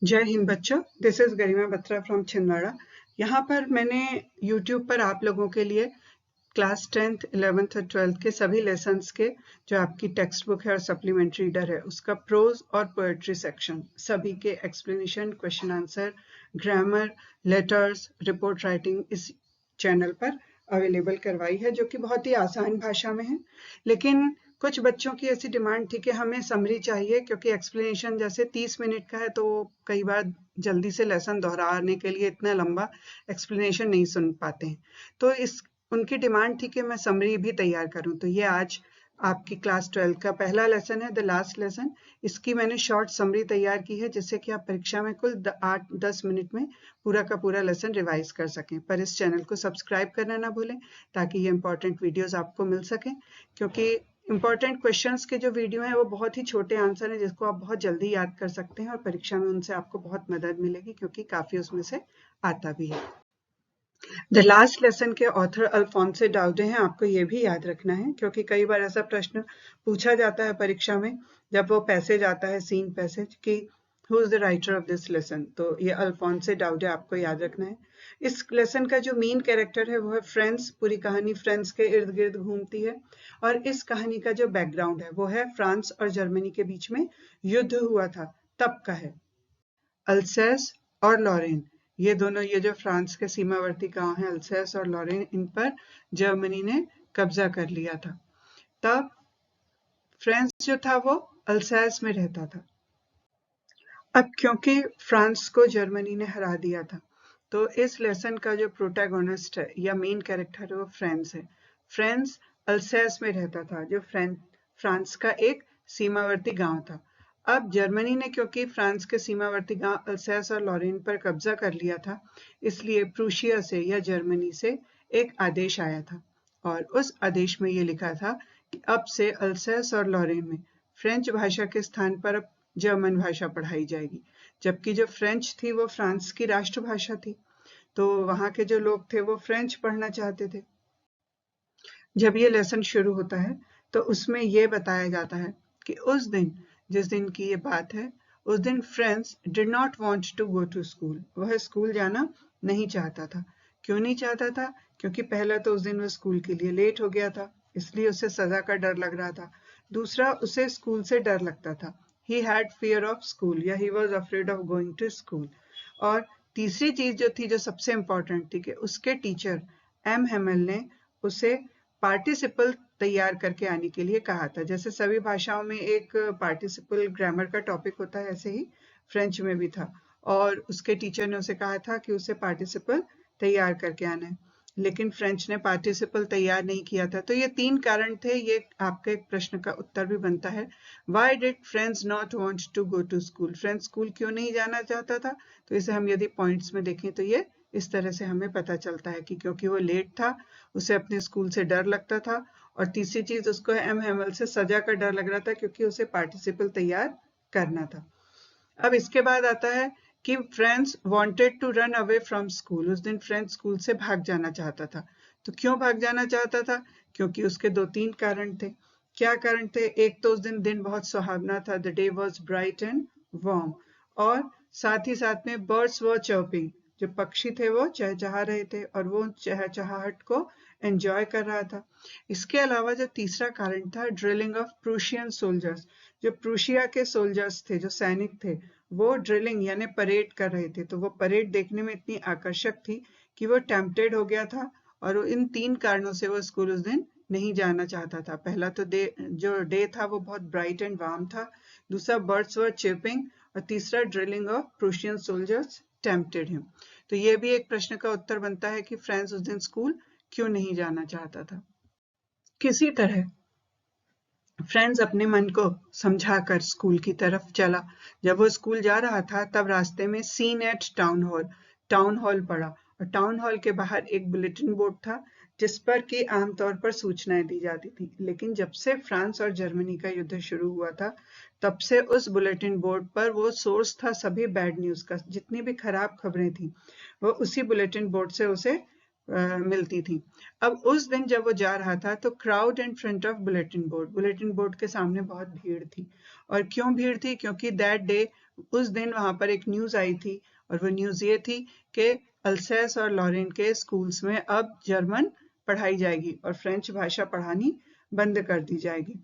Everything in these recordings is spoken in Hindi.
जय हिंद बच्चों, this is Garima Batra from Chhindwara. यहाँ पर मैंने YouTube पर आप लोगों के लिए क्लास 10th, 11th और 12th के सभी लेसन्स के जो आपकी टेक्स्ट बुक है और सप्लीमेंट्री रीडर है उसका प्रोज और पोएट्री सेक्शन सभी के explanation, question answer, grammar, letters, report writing इस चैनल पर अवेलेबल करवाई है, जो कि बहुत ही आसान भाषा में है। लेकिन कुछ बच्चों की ऐसी डिमांड थी कि हमें समरी चाहिए, क्योंकि एक्सप्लेनेशन जैसे 30 मिनट का है तो कई बार जल्दी से लेसन दोहराने के लिए इतना लंबा एक्सप्लेनेशन नहीं सुन पाते हैं। तो उनकी डिमांड थी कि मैं समरी भी तैयार करूं। तो ये आज आपकी क्लास 12 का पहला लेसन है, द लास्ट लेसन। इसकी मैंने शॉर्ट समरी तैयार की है, जिससे कि आप परीक्षा में कुल 8-10 मिनट में पूरा का पूरा लेसन रिवाइज कर सकें। पर इस चैनल को सब्सक्राइब करना ना भूलें, ताकि ये इंपॉर्टेंट वीडियोस आपको मिल सकें, क्योंकि इंपॉर्टेंट क्वेश्चंस के जो वीडियो हैं वो बहुत ही छोटे आंसर हैं, जिसको आप बहुत जल्दी याद कर सकते हैं और परीक्षा में उनसे आपको बहुत मदद मिलेगी, क्योंकि काफी उसमें से आता भी है। द लास्ट लेसन के ऑथर अल्फोंसे डाउडे हैं, आपको ये भी याद रखना है, क्योंकि कई बार ऐसा प्रश्न पूछा जाता है परीक्षा में जब वो पैसेज आता है, सीन पैसेज, कि who is the writer of this lesson. तो ये अल्फोंसे डाउडे आपको याद रखना है। इस लेसन का जो मेन कैरेक्टर है वो है फ्रांस। पूरी कहानी फ्रांस के इर्द गिर्द घूमती है, और इस कहानी का जो बैकग्राउंड है वो है फ्रांस और जर्मनी के बीच में युद्ध हुआ था तब का है। अल्सैस और लॉरेन, ये दोनों, ये जो फ्रांस के सीमावर्ती गांव हैं अल्सैस और लॉरेन, इन पर जर्मनी ने कब्जा कर लिया था। तब फ्रांस जो था वो अल्सैस में रहता था। अब क्योंकि फ्रांस को जर्मनी ने हरा दिया था, तो इस लेसन का जो प्रोटैगोनिस्ट है या मेन कैरेक्टर है वो फ्रांस है। फ्रांस अल्सैस में रहता था, जो फ्रांस का एक सीमावर्ती गांव था। अब जर्मनी ने क्योंकि फ्रांस के सीमावर्ती गांव अल्सैस और लॉरेन पर कब्जा कर लिया था, इसलिए प्रूशिया से या जर्मनी से एक आदेश आया था, और उस आदेश में ये लिखा था कि अब से अल्सैस और लॉरेन में फ्रेंच भाषा के स्थान पर अब जर्मन भाषा पढ़ाई जाएगी। जबकि जो फ्रेंच थी वो फ्रांस की राष्ट्रभाषा थी, तो वहां के जो लोग थे वो फ्रेंच पढ़ना चाहते थे। जब ये लेसन शुरू होता है तो उसमें ये बताया जाता है कि उस दिन, जिस दिन की ये बात है, उस दिन Franz did not want to go to school. वह स्कूल जाना नहीं चाहता था। क्यों नहीं चाहता था? क्योंकि पहला तो उस दिन वो स्कूल के लिए लेट हो गया था, इसलिए उसे सजा का डर लग रहा था। दूसरा, उसे स्कूल से डर लगता था। He had fear of school, या he was afraid of going to school. और तीसरी चीज जो थी, जो सबसे इंपॉर्टेंट थी, कि उसके टीचर एम हेमल ने उसे पार्टिसिपल तैयार करके आने के लिए कहा था। जैसे सभी भाषाओं में एक पार्टिसिपल ग्रामर का टॉपिक होता है, ऐसे ही फ्रेंच में भी था, और उसके टीचर ने उसे कहा था कि उसे पार्टिसिपल तैयार करके आना है, लेकिन फ्रेंच ने पार्टिसिपल तैयार नहीं किया था। तो ये 3 कारण थे। ये आपके एक प्रश्न का उत्तर भी बनता है, why did Franz not want to go to school. Franz school क्यों नहीं जाना चाहता था? तो इसे हम यदि पॉइंट्स में देखें तो ये इस तरह से हमें पता चलता है कि क्योंकि वो लेट था, उसे अपने स्कूल से डर लगता था, और तीसरी चीज, उसको एम हेमल से सजा का डर लग रहा था, क्योंकि उसे पार्टिसिपल तैयार करना था। अब इसके बाद आता है कि Franz wanted to run away from school. उस दिन फ्रेंड्स स्कूल से भाग जाना चाहता था। तो क्यों भाग जाना चाहता था? क्योंकि उसके 2-3 कारण थे। क्या कारण थे? एक तो उस दिन दिन बहुत सुहावना था, the day was bright and warm, और साथ ही साथ में बर्ड्स वर चर्पिंग, जो पक्षी थे वो चहचहा रहे थे, और वो चहचहाहट को एंजॉय कर रहा था। इसके अलावा जो तीसरा कारण था, ड्रिलिंग ऑफ प्रूशियन सोल्जर्स, जो प्रूशिया के सोल्जर्स थे, जो सैनिक थे, वो ड्रिलिंग यानी परेड कर रहे थे। तो वो परेड देखने में इतनी आकर्षक थी कि वो टेम्पटेड हो गया था, और इन 3 कारणों से वो स्कूल उस दिन नहीं जाना चाहता था। पहला तो जो डे था वो बहुत ब्राइट एंड वार्म था, दूसरा बर्ड्स वर चिर्पिंग, और तीसरा drilling of Prussian soldiers tempted him. तो ये भी एक प्रश्न का उत्तर बनता है कि फ्रांस उस दिन स्कूल क्यों नहीं जाना चाहता था। किसी तरह फ्रेंड्स अपने मन को समझाकर स्कूल की तरफ चला। जब वो स्कूल जा रहा था तब रास्ते में सीन एट टाउन हॉल पड़ा, और टाउन हॉल के बाहर एक बुलेटिन बोर्ड था, जिस पर कि आमतौर पर सूचनाएं दी जाती थी। लेकिन जब से फ्रांस और जर्मनी का युद्ध शुरू हुआ था, तब से उस बुलेटिन बोर्ड पर वो सोर्स था सभी बैड न्यूज का। जितनी भी खराब खबरें थी वो उसी बुलेटिन बोर्ड से उसे मिलती थी। अब उस दिन जब वो जा रहा था तो crowd in front of bulletin board के सामने बहुत भीड़ थी। और क्यों भीड़ थी? क्योंकि दैट डे उस दिन वहां पर एक न्यूज आई थी, और वो न्यूज ये थी कि अल्सेस और लॉरेन के स्कूल्स में अब जर्मन पढ़ाई जाएगी और फ्रेंच भाषा पढ़ानी बंद कर दी जाएगी।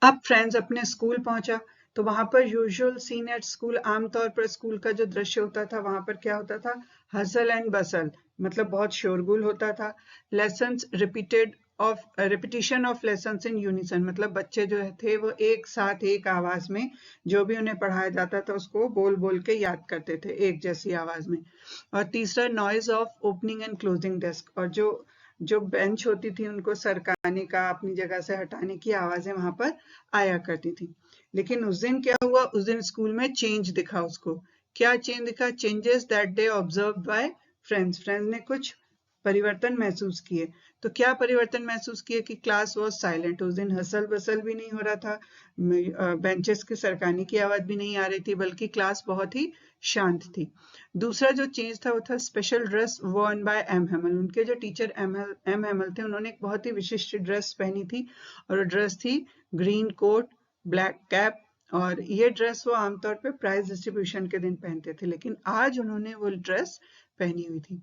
अब फ्रेंड्स अपने स्कूल पहुंचा, तो वहां पर यूजुअल सीन एट स्कूल, आमतौर पर स्कूल का जो दृश्य होता था वहां पर क्या होता था, हसल एंड बसल, मतलब बहुत शोरगुल होता था। Lessons repeated of repetition of lessons in unison, मतलब बच्चे जो थे वो एक साथ एक आवाज में जो भी उन्हें पढ़ाया जाता था उसको बोल बोल के याद करते थे एक जैसी आवाज में। और तीसरा noise of opening and closing desk, और जो बेंच होती थी उनको सरकाने का, अपनी जगह से हटाने की आवाजें वहां पर आया करती थी। लेकिन उस दिन क्या हुआ, उस दिन स्कूल में चेंज दिखा उसको। क्या चेंज दिखा? Changes that day observe by friends ने कुछ परिवर्तन महसूस किए। तो क्या परिवर्तन महसूस किए कि क्लास वॉज साइलेंट, उस दिन हसल बसल भी नहीं हो रहा था, बेंचेस की सरकाने की आवाज भी नहीं आ रही थी, बल्कि क्लास बहुत ही शांत थी। दूसरा जो चेंज था वो था special dress वर्न bye M Hemal. उनके जो टीचर एम हेमल थे उन्होंने एक बहुत ही विशिष्ट ड्रेस पहनी थी, और वो ड्रेस थी ग्रीन कोट, ब्लैक कैप, और ये ड्रेस वो आमतौर पे प्राइज डिस्ट्रीब्यूशन के दिन पहनते थे, लेकिन आज उन्होंने वो ड्रेस पहनी हुई थी।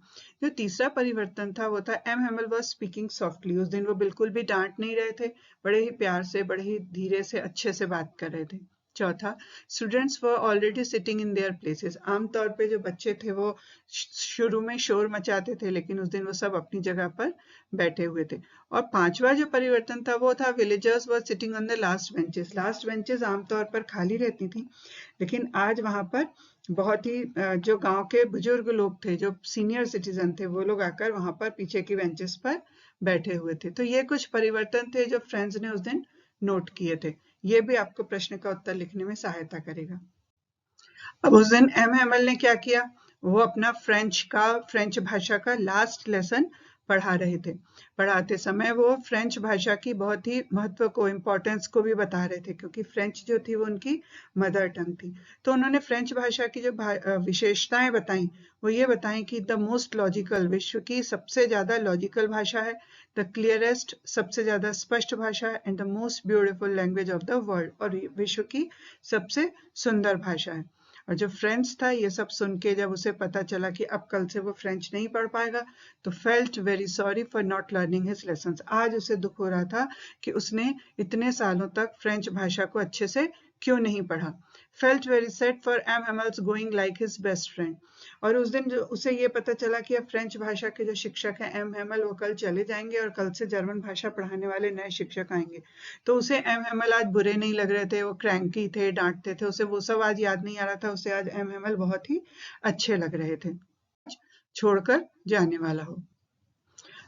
जो तीसरा परिवर्तन था वो था M Hemal was speaking softly. उस दिन वो बिल्कुल भी डांट नहीं रहे थे, बड़े ही प्यार से, बड़े ही धीरे से, अच्छे से बात कर रहे थे। चौथा, students were already sitting in their places. आमतौर पे जो बच्चे थे वो शुरू में शोर मचाते थे, लेकिन उस दिन वो सब अपनी जगह पर बैठे हुए थे। और पांचवा जो परिवर्तन था वो था villagers were sitting on the last benches. Last benches आमतौर पर खाली रहती थी, लेकिन आज वहां पर बहुत ही जो गांव के बुजुर्ग लोग थे, जो सीनियर सिटीजन थे, वो लोग आकर वहां पर पीछे की बेंचेस पर बैठे हुए थे। तो ये कुछ परिवर्तन थे जो फ्रेंड्स ने उस दिन नोट किए थे। ये भी आपको प्रश्न का उत्तर लिखने में सहायता करेगा। अब उस दिन एम हेमल ने क्या किया, वो अपना फ्रेंच भाषा का लास्ट लेसन पढ़ा रहे थे। पढ़ाते समय वो फ्रेंच भाषा की बहुत ही महत्व को, इम्पोर्टेंस को भी बता रहे थे, क्योंकि फ्रेंच जो थी वो उनकी मदर टंग थी। तो उन्होंने फ्रेंच भाषा की जो विशेषताएं बताई वो ये बताई कि द मोस्ट लॉजिकल, विश्व की सबसे ज्यादा लॉजिकल भाषा है, द क्लियरेस्ट, सबसे ज्यादा स्पष्ट भाषा है, and the most beautiful language of the world, और विश्व की सबसे सुंदर भाषा है। और जो फ्रेंच था, ये सब सुन के जब उसे पता चला कि अब कल से वो फ्रेंच नहीं पढ़ पाएगा, तो felt very sorry for not learning his lessons. आज उसे दुख हो रहा था कि उसने इतने सालों तक फ्रेंच भाषा को अच्छे से क्यों नहीं पढ़ा। Felt very sad for M Hemal's going like his best friend. और उस दिन जो उसे ये पता चला कि अब फ्रेंच भाषा के जो शिक्षक हैं एम हेमल, वो कल चले जाएंगे और कल से जर्मन भाषा पढ़ाने वाले नए शिक्षक आएंगे। तो उसे एम हेमल आज बुरे नहीं लग रहे थे, वो क्रैंकी थे, डांटते थे, उसे वो सब आज याद नहीं आ रहा था। उसे आज एम हेमल बहुत ही अच्छे लग रहे थे, छोड़कर जाने वाला हो।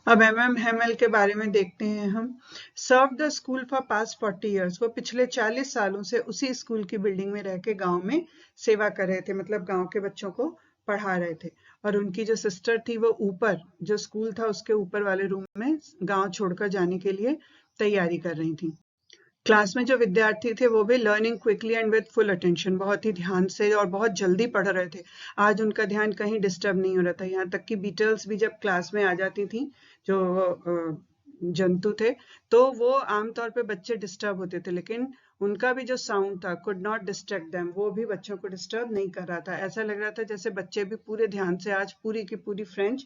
अब एम हेमल के बारे में देखते हैं हम। Serve the school for past 40 years. वो पिछले 40 सालों से उसी स्कूल की बिल्डिंग में रह के गाँव में सेवा कर रहे थे, मतलब गाँव के बच्चों को पढ़ा रहे थे। और उनकी जो सिस्टर थी वो ऊपर, जो स्कूल था उसके ऊपर वाले रूम में गाँव छोड़कर जाने के लिए तैयारी कर रही थी। क्लास में जो विद्यार्थी थे वो भी learning quickly and with full attention, बहुत ही ध्यान से और बहुत जल्दी पढ़ रहे थे। आज उनका ध्यान कहीं डिस्टर्ब नहीं हो रहा था, यहाँ तक कि बीटल्स भी जब क्लास में आ जाती थी, जो जंतु थे, तो वो आमतौर पे बच्चे डिस्टर्ब होते थे, लेकिन उनका भी जो साउंड था कुड नॉट डिस्ट्रैक्ट देम, वो भी बच्चों को डिस्टर्ब नहीं कर रहा था। ऐसा लग रहा था जैसे बच्चे भी पूरे ध्यान से आज पूरी की पूरी फ्रेंच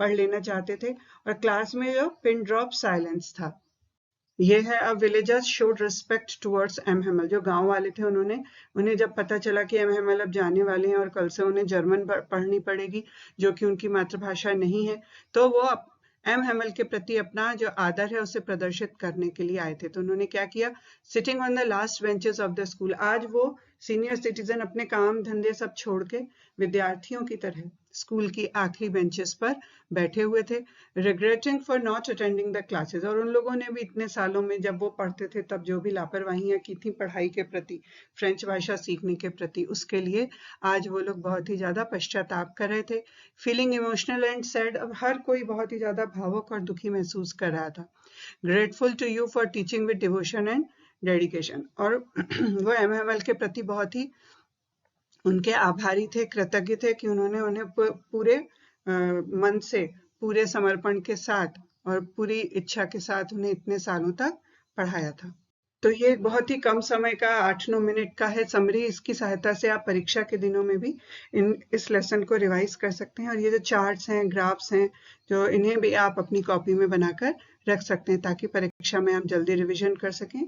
पढ़ लेना चाहते थे। और क्लास में जो पिन ड्रॉप साइलेंस था। ये है अब villagers showed respect towards M Hemal. जो गांव वाले थे उन्हें जब पता चला कि एम हेमल अब जाने वाले हैं और कल से उन्हें जर्मन पढ़नी पड़ेगी, जो कि उनकी मातृभाषा नहीं है, तो वो एम हेमल के प्रति अपना जो आदर है उसे प्रदर्शित करने के लिए आए थे। तो उन्होंने क्या किया, sitting on the last benches of the school. आज वो सीनियर सिटीजन अपने काम धंधे सब छोड़ के विद्यार्थियों की तरह स्कूल की आखिरी बेंचेस पर बैठे हुए थे, regretting for not attending the classes. और उन लोगों ने भी इतने सालों में जब वो पढ़ते थे तब जो भी लापरवाहियां की थी पढ़ाई के प्रति, फ्रेंच भाषा सीखने के प्रति, उसके लिए आज वो लोग बहुत ही ज्यादा पश्चाताप कर रहे थे। Feeling emotional and sad. अब हर कोई बहुत ही ज्यादा भावुक और दुखी महसूस कर रहा था। Grateful to you for teaching with devotion and dedication. और वो एम हेमल के प्रति बहुत ही उनके आभारी थे, कृतज्ञ थे कि उन्होंने उन्हें पूरे मन से, पूरे समर्पण के साथ और पूरी इच्छा के साथ उन्हें इतने सालों तक पढ़ाया था। तो ये बहुत ही कम समय का 8-9 मिनट का है समरी। इसकी सहायता से आप परीक्षा के दिनों में भी इस लेसन को रिवाइज कर सकते हैं। और ये जो चार्ट्स हैं, ग्राफ्स हैं, जो इन्हें भी आप अपनी कॉपी में बनाकर रख सकते हैं ताकि परीक्षा में आप जल्दी रिवीजन कर सकें।